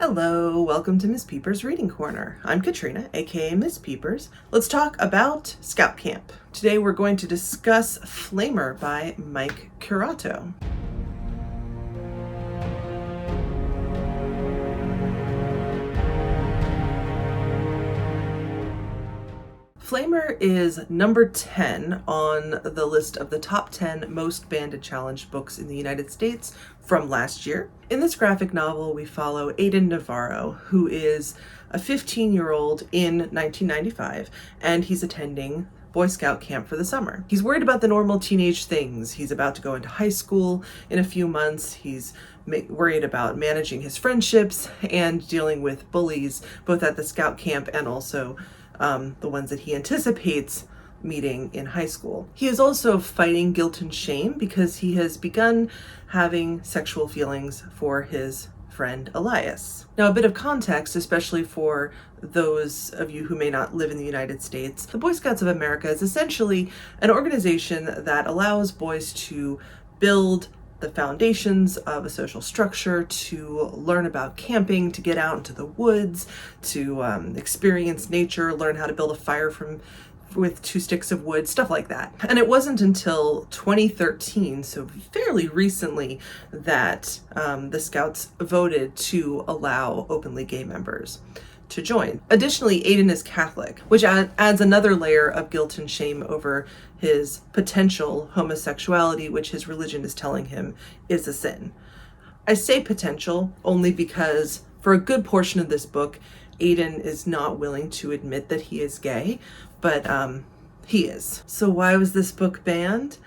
Hello, welcome to Miss Peepers Reading Corner. I'm Katrina, aka Miss Peepers. Let's talk about Scout Camp. Today we're going to discuss Flamer by Mike Curato. Flamer is number 10 on the list of the top 10 most banded challenge books in the United States from last year. In this graphic novel, we follow Aiden Navarro, who is a 15-year-old in 1995, and he's attending Boy Scout camp for the summer. He's worried about the normal teenage things. He's about to go into high school in a few months. He's worried about managing his friendships and dealing with bullies, both at the Scout camp and also the ones that he anticipates meeting in high school. He is also fighting guilt and shame because he has begun having sexual feelings for his friend Elias. Now, a bit of context, especially for those of you who may not live in the United States, the Boy Scouts of America is essentially an organization that allows boys to build the foundations of a social structure, to learn about camping, to get out into the woods, to experience nature, learn how to build a fire with 2 sticks of wood, stuff like that. And it wasn't until 2013, so fairly recently, that the Scouts voted to allow openly gay members to join. Additionally, Aiden is Catholic, which adds another layer of guilt and shame over his potential homosexuality, which his religion is telling him is a sin. I say potential only because for a good portion of this book, Aiden is not willing to admit that he is gay, but he is. So why was this book banned?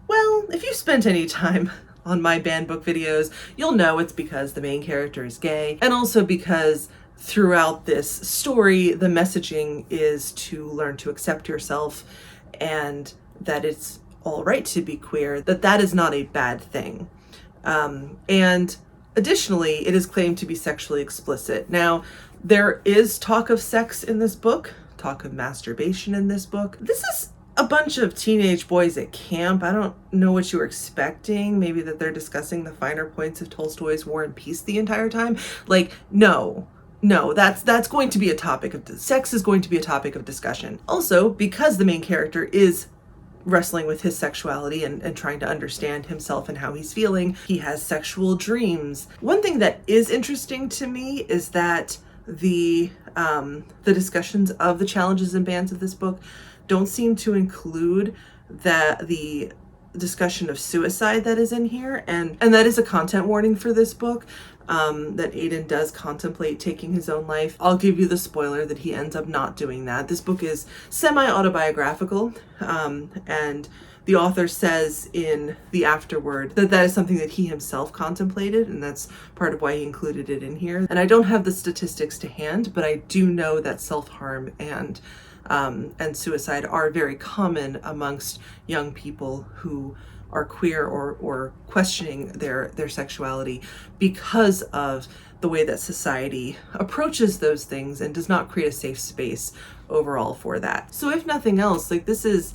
Well, if you spent any time on my banned book videos, you'll know it's because the main character is gay, and also because throughout this story, the messaging is to learn to accept yourself and that it's all right to be queer, that is not a bad thing. And additionally, it is claimed to be sexually explicit. Now, there is talk of sex in this book, talk of masturbation in this book. This is a bunch of teenage boys at camp. I don't know what you were expecting. Maybe that they're discussing the finer points of Tolstoy's War and Peace the entire time. No, that's going to be a topic of sex is going to be a topic of discussion. Also, because the main character is wrestling with his sexuality and trying to understand himself and how he's feeling, he has sexual dreams. One thing that is interesting to me is that the discussions of the challenges and bans of this book don't seem to include the discussion of suicide that is in here, and that is a content warning for this book, that Aiden does contemplate taking his own life. I'll give you the spoiler that he ends up not doing that. This book is semi-autobiographical, and the author says in the afterword that is something that he himself contemplated, and that's part of why he included it in here. And I don't have the statistics to hand, but I do know that self-harm and suicide are very common amongst young people who are queer or questioning their sexuality because of the way that society approaches those things and does not create a safe space overall for that. So if nothing else, this is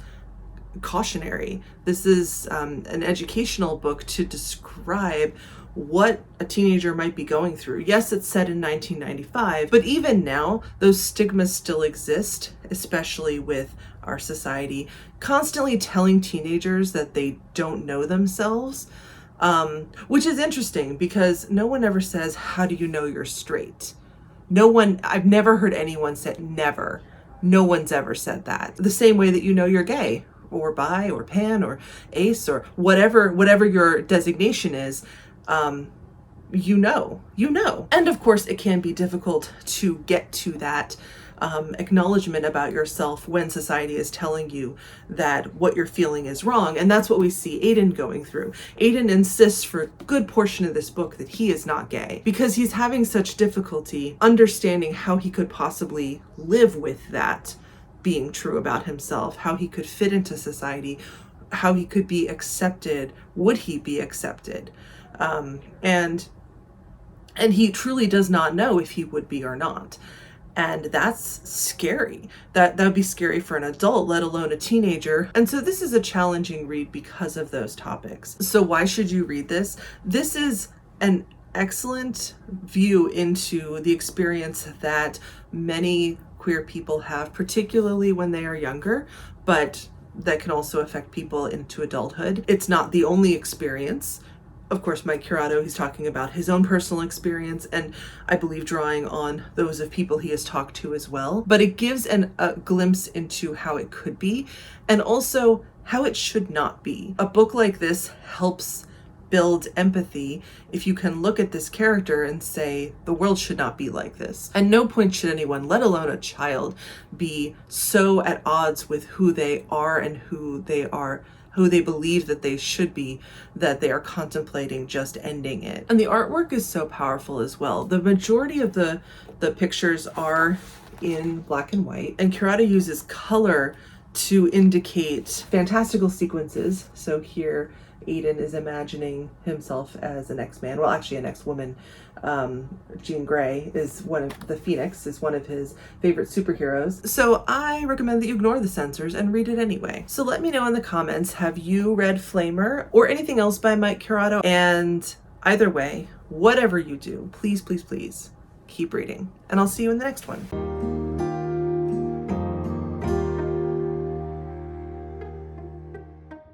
cautionary. This is an educational book to describe what a teenager might be going through. Yes, it's set in 1995, but even now, those stigmas still exist, especially with our society constantly telling teenagers that they don't know themselves, which is interesting because no one ever says, how do you know you're straight? I've never heard anyone say, never. No one's ever said that. The same way that you know you're gay or bi or pan or ace or whatever your designation is, you know. And of course, it can be difficult to get to that acknowledgement about yourself when society is telling you that what you're feeling is wrong. And that's what we see Aiden going through. Aiden insists for a good portion of this book that he is not gay because he's having such difficulty understanding how he could possibly live with that being true about himself, how he could fit into society, how he could be accepted. Would he be accepted? And he truly does not know if he would be or not. And that's scary. That would be scary for an adult, let alone a teenager. And so this is a challenging read because of those topics. So why should you read this? This is an excellent view into the experience that many queer people have, particularly when they are younger, but that can also affect people into adulthood. It's not the only experience. Of course, Mike Curato, he's talking about his own personal experience, and I believe drawing on those of people he has talked to as well. But it gives a glimpse into how it could be, and also how it should not be. A book like this helps build empathy if you can look at this character and say, the world should not be like this. At no point should anyone, let alone a child, be so at odds with who they are and who they believe that they should be, that they are contemplating just ending it. And the artwork is so powerful as well. The majority of the pictures are in black and white, and Curato uses color to indicate fantastical sequences. So here Aiden is imagining himself as an X-Man, well, actually an X-woman. Jean Grey is the Phoenix is one of his favorite superheroes. So I recommend that you ignore the censors and read it anyway. So let me know in the comments, have you read Flamer or anything else by Mike Curato? And either way, whatever you do, please, please, please keep reading. And I'll see you in the next one.